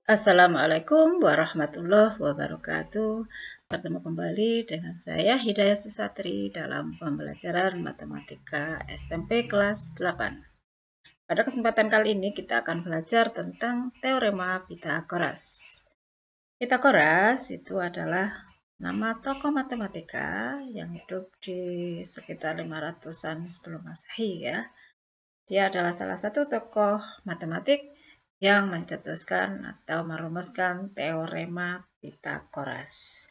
Assalamualaikum warahmatullahi wabarakatuh. Bertemu kembali dengan saya Hidayah Susatri dalam pembelajaran matematika SMP kelas 8. Pada kesempatan kali ini kita akan belajar tentang teorema Pythagoras. Pythagoras itu adalah nama tokoh matematika yang hidup di sekitar 500-an sebelum Masehi ya. Dia adalah salah satu tokoh matematik yang mencetuskan atau merumuskan teorema Pythagoras.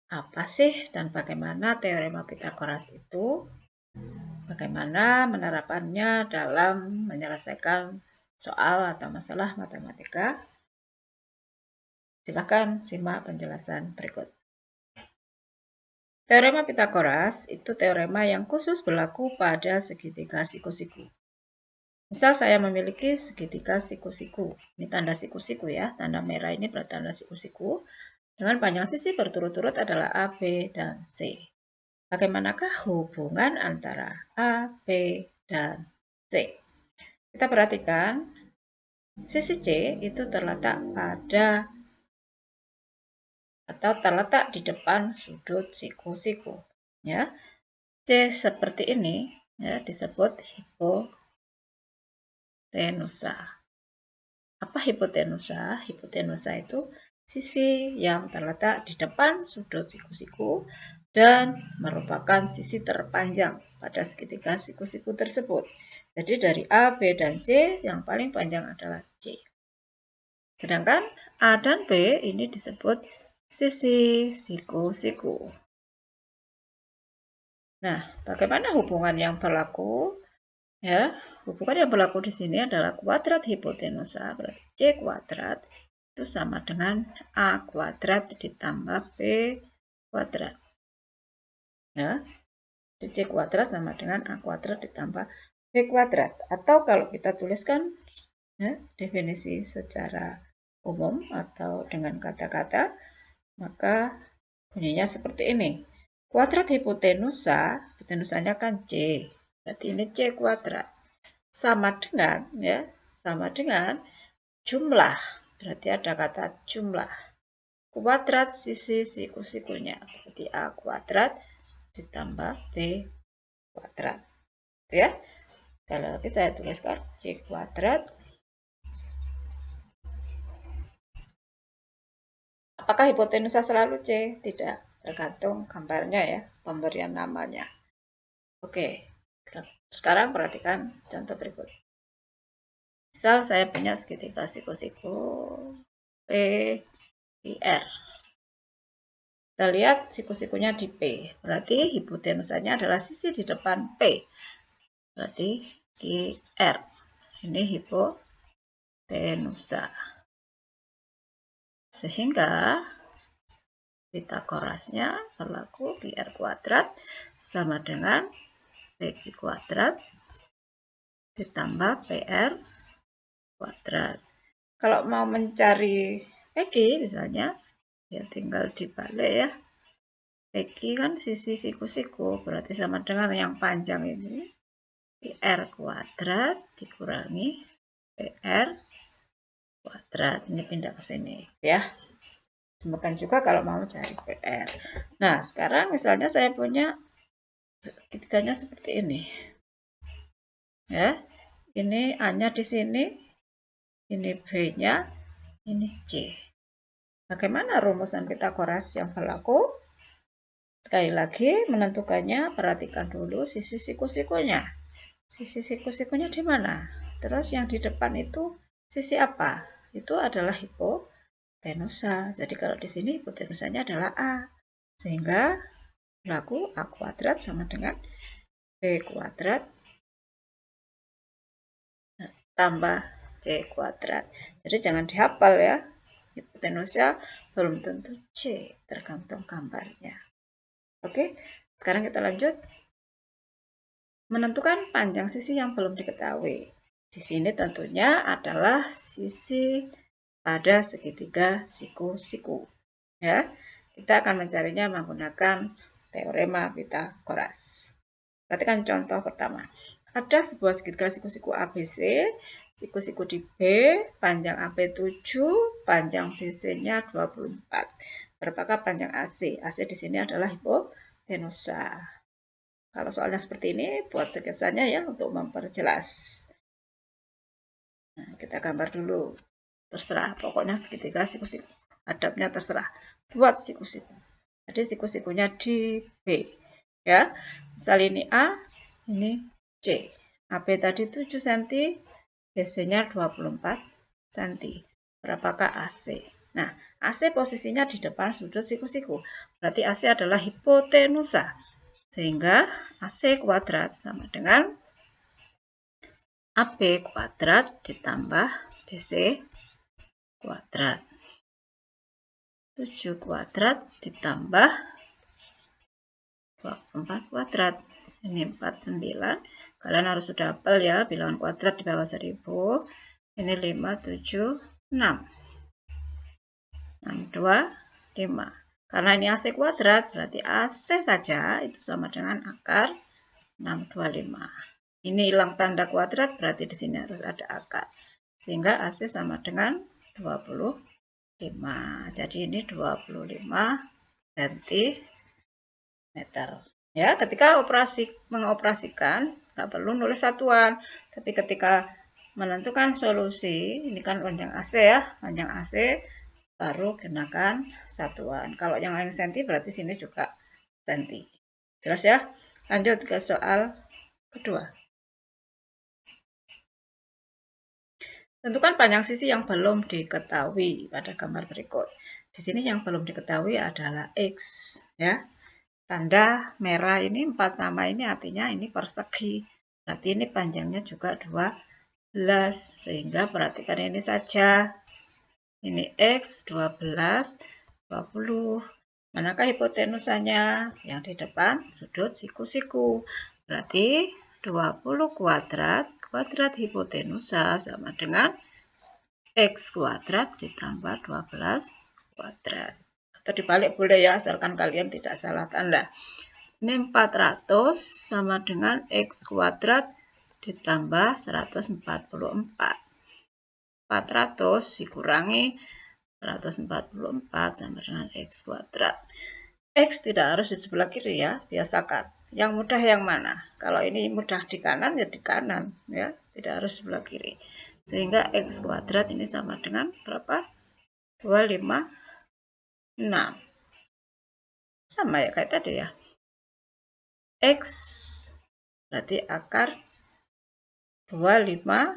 Apa sih dan bagaimana teorema Pythagoras itu? Bagaimana penerapannya dalam menyelesaikan soal atau masalah matematika? Silakan simak penjelasan berikut. Teorema Pythagoras itu teorema yang khusus berlaku pada segitiga siku-siku. Misal saya memiliki segitiga siku-siku. Ini tanda siku-siku ya. Tanda merah ini bertanda siku-siku. Dengan panjang sisi berturut-turut adalah A, B, dan C. Bagaimanakah hubungan antara A, B, dan C? Kita perhatikan, sisi C itu terletak pada atau terletak di depan sudut siku-siku. Ya. C seperti ini ya, disebut hipotenusa. Apa hipotenusa? Hipotenusa itu sisi yang terletak di depan sudut siku-siku dan merupakan sisi terpanjang pada segitiga siku-siku tersebut. Jadi dari A, B, dan C yang paling panjang adalah C. Sedangkan A dan B ini disebut sisi siku-siku. Nah, bagaimana hubungan yang berlaku? Ya, hubungan yang berlaku di sini adalah kuadrat hipotenusa, berarti C kuadrat itu sama dengan A kuadrat ditambah B kuadrat. Ya, C kuadrat sama dengan A kuadrat ditambah B kuadrat. Atau kalau kita tuliskan ya, definisi secara umum atau dengan kata-kata, maka bunyinya seperti ini. Kuadrat hipotenusa, hipotenusanya kan C, berarti ini C kuadrat. Sama dengan jumlah, berarti ada kata jumlah. Kuadrat sisi siku-sikunya, berarti A kuadrat ditambah B kuadrat. Ya. Sekali lagi saya tuliskan C kuadrat. Apakah hipotenusa selalu C? Tidak, tergantung gambarnya ya, pemberian namanya. Oke, sekarang perhatikan contoh berikut. Misal saya punya segitiga siku-siku P, I, R. Kita lihat siku-sikunya di P. Berarti hipotenusanya adalah sisi di depan P. Berarti QR. Ini hipotenusa. Sehingga Pythagorasnya berlaku QR kuadrat sama dengan PQ kuadrat ditambah PR kuadrat. Kalau mau mencari PQ misalnya, ya tinggal dibalik ya. PQ kan sisi siku-siku, berarti sama dengan yang panjang ini. PR kuadrat dikurangi PR kuadrat. Ini pindah ke sini ya. Demikian juga kalau mau cari PR. Nah, sekarang misalnya saya punya segitiganya seperti ini. Ya. Ini A-nya di sini, ini B-nya, ini C. Bagaimana rumusan Pythagoras yang berlaku? Sekali lagi, menentukannya perhatikan dulu sisi siku-sikunya. Sisi siku-sikunya di mana? Terus yang di depan itu sisi apa? Itu adalah hipotenusa. Jadi kalau di sini hipotenusanya adalah A. Sehingga berlaku A kuadrat sama dengan B kuadrat tambah C kuadrat. Jadi jangan dihafal ya. Hipotenusa belum tentu C, tergantung gambarnya. Oke, sekarang kita lanjut. Menentukan panjang sisi yang belum diketahui. Di sini tentunya adalah sisi pada segitiga siku-siku. Ya, kita akan mencarinya menggunakan teorema Pythagoras. Perhatikan contoh pertama. Ada sebuah segitiga siku-siku ABC Siku-siku di B, panjang AP 7, panjang BC-nya 24. Berapakah panjang AC? AC di sini adalah hipotenusa. Kalau soalnya seperti ini, buat sketsanya ya untuk memperjelas. Nah, kita gambar dulu. Terserah, pokoknya segitiga siku-siku. Hadapnya terserah. Buat siku-siku. Jadi siku-sikunya di B. Ya, misal ini A, ini C. AB tadi 7 cm, BC-nya 24 cm. Berapakah AC? Nah, AC posisinya di depan sudut siku-siku. Berarti AC adalah hipotenusa. Sehingga AC kuadrat sama dengan AB kuadrat ditambah BC kuadrat. 7 kuadrat ditambah 24 kuadrat. Ini 49. Kalian harus sudah hafal ya, bilangan kuadrat di bawah 1000. Ini 5, 7, 6. 6, 2, 5. Karena ini AC kuadrat, berarti AC saja itu sama dengan akar 625. Ini hilang tanda kuadrat, berarti di sini harus ada akar. Sehingga AC sama dengan 25. Jadi ini 25 cm. Ya, ketika mengoperasikan, nggak perlu nulis satuan. Tapi ketika menentukan solusi, ini kan panjang AC ya, panjang AC, baru gunakan satuan. Kalau yang lain senti, berarti sini juga senti. Jelas ya? Lanjut ke soal kedua. Tentukan panjang sisi yang belum diketahui pada gambar berikut. Di sini yang belum diketahui adalah X, ya. Tanda merah ini 4 sama ini artinya ini persegi. Berarti ini panjangnya juga 12. Sehingga perhatikan ini saja. Ini X 12, 20. Manakah hipotenusanya? Yang di depan sudut siku-siku. Berarti 20 kuadrat hipotenusa sama dengan X kuadrat ditambah 12 kuadrat. Atau dibalik boleh ya, asalkan kalian tidak salah tanda. Ini 400 sama dengan X kuadrat ditambah 144. 400 dikurangi 144 sama dengan X kuadrat. X tidak harus di sebelah kiri ya, biasakan. Yang mudah yang mana? Kalau ini mudah di kanan, ya di kanan. Ya, tidak harus sebelah kiri. Sehingga X kuadrat ini sama dengan berapa? 256. Sama ya kayak tadi ya. X berarti akar 256.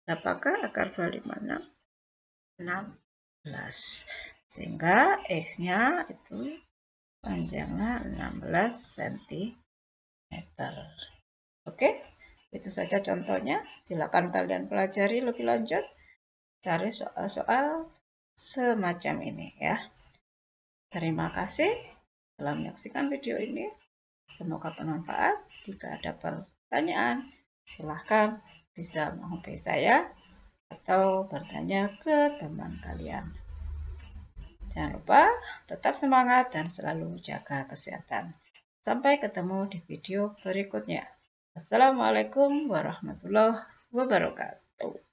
Berapakah akar 256? 16. Sehingga X-nya itu panjangnya 16 cm. Oke, itu saja contohnya. Silakan kalian pelajari lebih lanjut. Cari soal-soal semacam ini ya. Terima kasih telah menyaksikan video ini. Semoga bermanfaat. Jika ada pertanyaan, silahkan bisa menghubungi saya atau bertanya ke teman kalian. Jangan lupa tetap semangat dan selalu jaga kesehatan. Sampai ketemu di video berikutnya. Assalamualaikum warahmatullahi wabarakatuh.